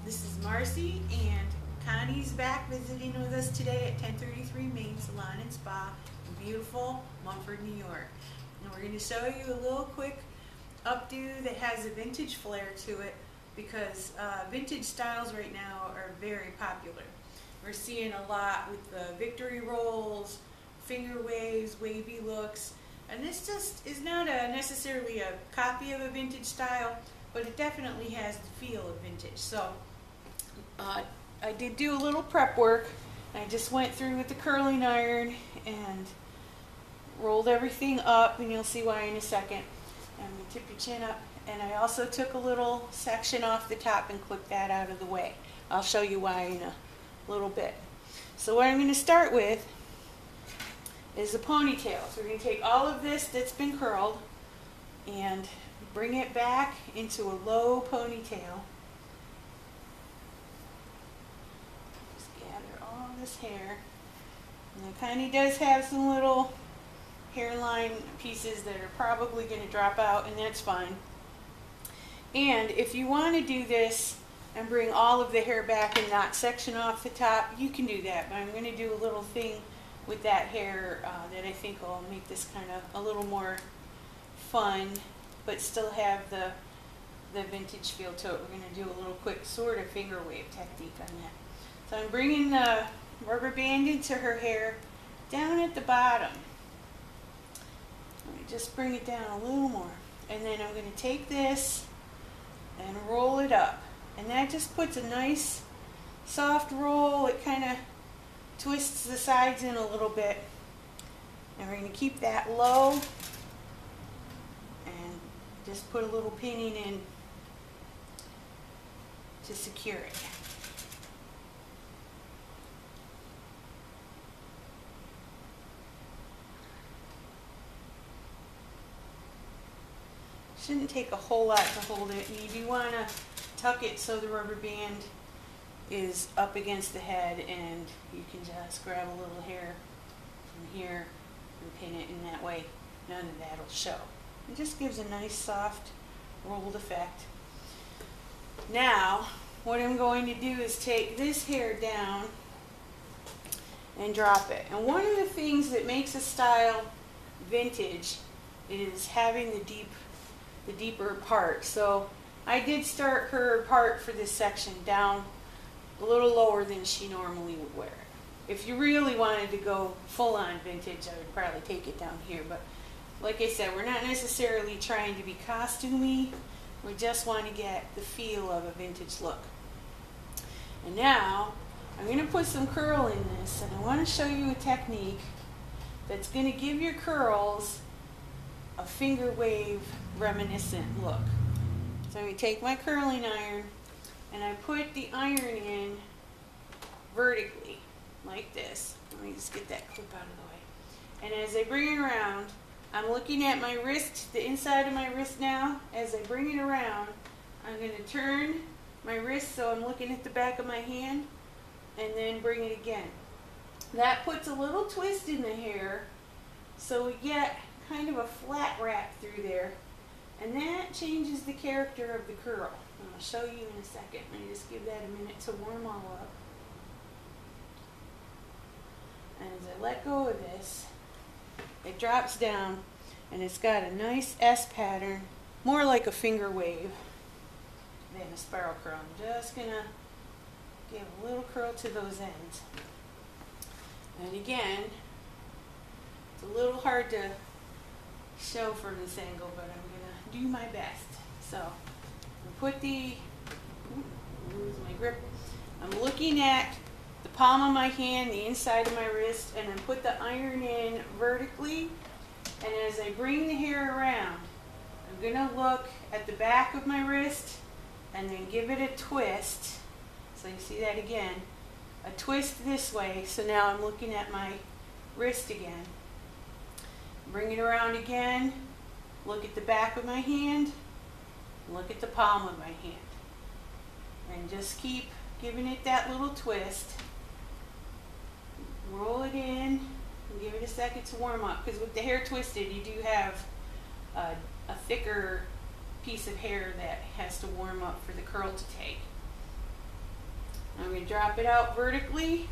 This is Marcy, and Connie's back visiting with us today at 1033 Main Salon and Spa in beautiful Mumford, New York. And we're going to show you a little quick updo that has a vintage flair to it, because vintage styles right now are very popular. We're seeing a lot with the victory rolls, finger waves, wavy looks, and this just is not necessarily a copy of a vintage style, but it definitely has the feel of vintage. So I did do a little prep work. I just went through with the curling iron and rolled everything up, and you'll see why in a second. I'm going to tip your chin up, and I also took a little section off the top and clipped that out of the way. I'll show you why in a little bit. So what I'm going to start with is the ponytail. So we're going to take all of this that's been curled and bring it back into a low ponytail. Just gather all this hair. And it kind of does have some little hairline pieces that are probably going to drop out, and that's fine. And if you want to do this and bring all of the hair back and not section off the top, you can do that. But I'm going to do a little thing with that hair that I think will make this kind of a little more fun, but still have the vintage feel to it. We're going to do a little quick sort of finger wave technique on that. So I'm bringing the rubber band into her hair down at the bottom. Let me just bring it down a little more. And then I'm going to take this and roll it up. And that just puts a nice soft roll. It kind of twists the sides in a little bit. And we're going to keep that low and just put a little pinning in to secure it. Shouldn't take a whole lot to hold it, and you do want to tuck it so the rubber band is up against the head, and you can just grab a little hair from here and pin it in that way. None of that will show. It just gives a nice soft rolled effect. Now what I'm going to do is take this hair down and drop it. And one of the things that makes a style vintage is having the deeper part. So I did start her part for this section down a little lower than she normally would wear it. If you really wanted to go full on vintage, I would probably take it down here, but like I said, we're not necessarily trying to be costumey. We just want to get the feel of a vintage look. And now I'm going to put some curl in this, and I want to show you a technique that's going to give your curls a finger wave reminiscent look. So I'm going to take my curling iron and I put the iron in vertically like this. Let me just get that clip out of the way. And as I bring it around, I'm looking at my wrist, the inside of my wrist now. As I bring it around, I'm going to turn my wrist so I'm looking at the back of my hand, and then bring it again. That puts a little twist in the hair, so we get kind of a flat wrap through there, and that changes the character of the curl. And I'll show you in a second. Let me just give that a minute to warm all up. And as I let go of this, it drops down, and it's got a nice S pattern, more like a finger wave than a spiral curl. I'm just going to give a little curl to those ends. And again, it's a little hard to show from this angle, but I'm going to do my best. So I put lose my grip. I'm looking at the palm of my hand, the inside of my wrist, and I put the iron in vertically. And as I bring the hair around, I'm going to look at the back of my wrist and then give it a twist. So you see that again, a twist this way. So now I'm looking at my wrist again. Bring it around again, look at the back of my hand, look at the palm of my hand. And just keep giving it that little twist. Roll it in and give it a second to warm up, because with the hair twisted, you do have a thicker piece of hair that has to warm up for the curl to take. I'm going to drop it out vertically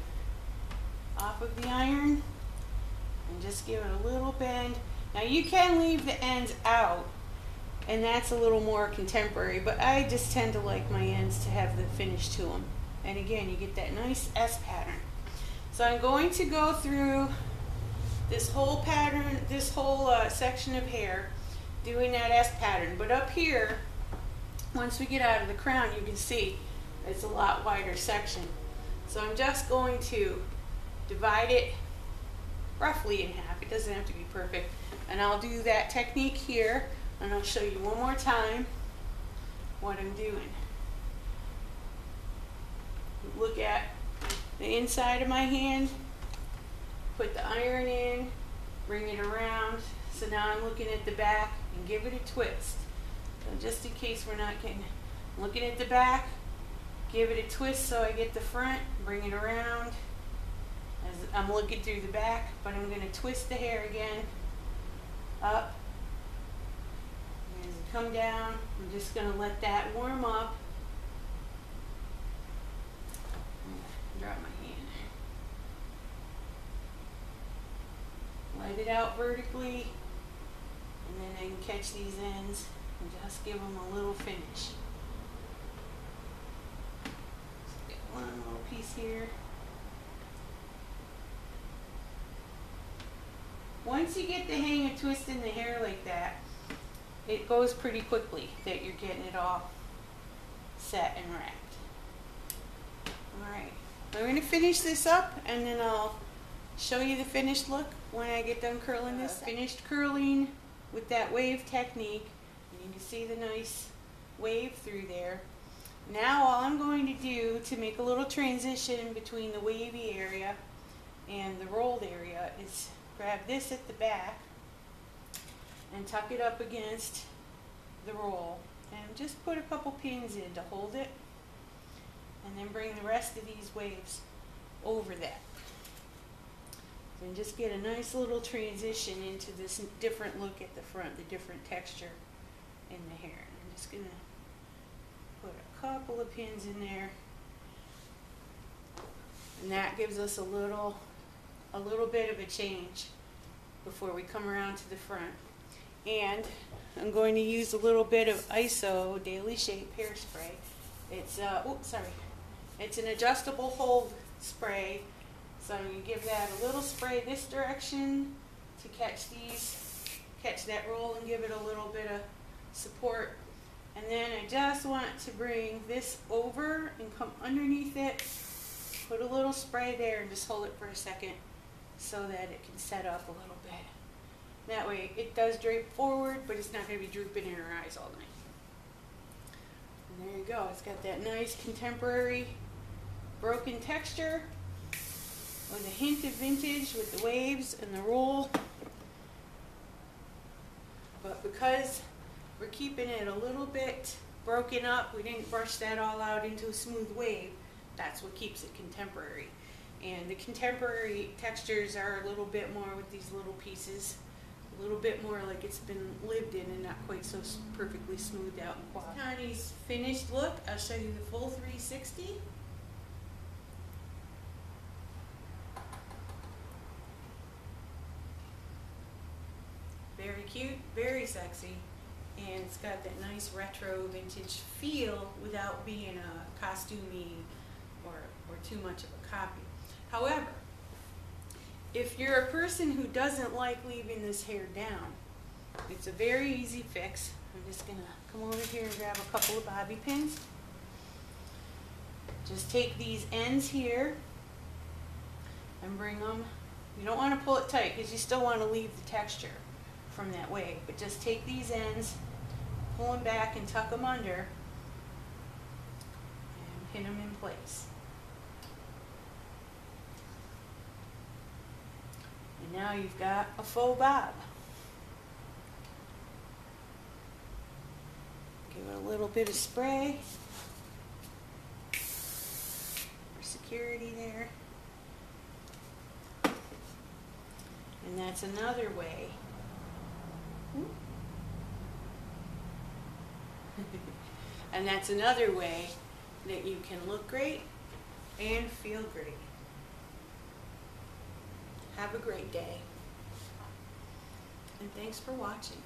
off of the iron and just give it a little bend. Now you can leave the ends out, and that's a little more contemporary, but I just tend to like my ends to have the finish to them. And again, you get that nice S pattern. So I'm going to go through this whole pattern, this whole section of hair, doing that S pattern. But up here, once we get out of the crown, you can see it's a lot wider section. So I'm just going to divide it roughly in half. It doesn't have to be perfect. And I'll do that technique here, and I'll show you one more time what I'm doing. Look at the inside of my hand, put the iron in, bring it around. So now I'm looking at the back and give it a twist. So just in case we're not getting, looking at the back, give it a twist so I get the front, bring it around. As I'm looking through the back, but I'm going to twist the hair again, up. And as it come down, I'm just going to let that warm up. Drop my hand. Let it out vertically, and then I can catch these ends and just give them a little finish. Just get one little piece here. Once you get the hang of twisting the hair like that, it goes pretty quickly that you're getting it all set and wrapped. Alright, I'm going to finish this up, and then I'll show you the finished look when I get done curling this. Finished curling with that wave technique, and you can see the nice wave through there. Now all I'm going to do to make a little transition between the wavy area and the rolled area is grab this at the back and tuck it up against the roll, and just put a couple pins in to hold it, and then bring the rest of these waves over that. And just get a nice little transition into this different look at the front, the different texture in the hair. And I'm just going to put a couple of pins in there, and that gives us a little bit of a change before we come around to the front. And I'm going to use a little bit of ISO Daily Shape hairspray. It's it's an adjustable hold spray. So I'm going to give that a little spray this direction to catch that roll and give it a little bit of support. And then I just want to bring this over and come underneath it, put a little spray there, and just hold it for a second so that it can set up a little bit. That way it does drape forward, but it's not going to be drooping in her eyes all night. And there you go. It's got that nice contemporary broken texture with a hint of vintage with the waves and the roll. But because we're keeping it a little bit broken up, we didn't brush that all out into a smooth wave, that's what keeps it contemporary. And the contemporary textures are a little bit more with these little pieces, a little bit more like it's been lived in and not quite so perfectly smoothed out and quad. Connie's finished look, I'll show you the full 360. Very cute, very sexy, and it's got that nice retro vintage feel without being a costumey or too much of a copy. However, if you're a person who doesn't like leaving this hair down, it's a very easy fix. I'm just going to come over here and grab a couple of bobby pins. Just take these ends here and bring them. You don't want to pull it tight because you still want to leave the texture from that wave, but just take these ends, pull them back and tuck them under, and pin them in place. And now you've got a faux bob. Give it a little bit of spray for security there. And that's another way. And that's another way that you can look great and feel great. Have a great day. And thanks for watching.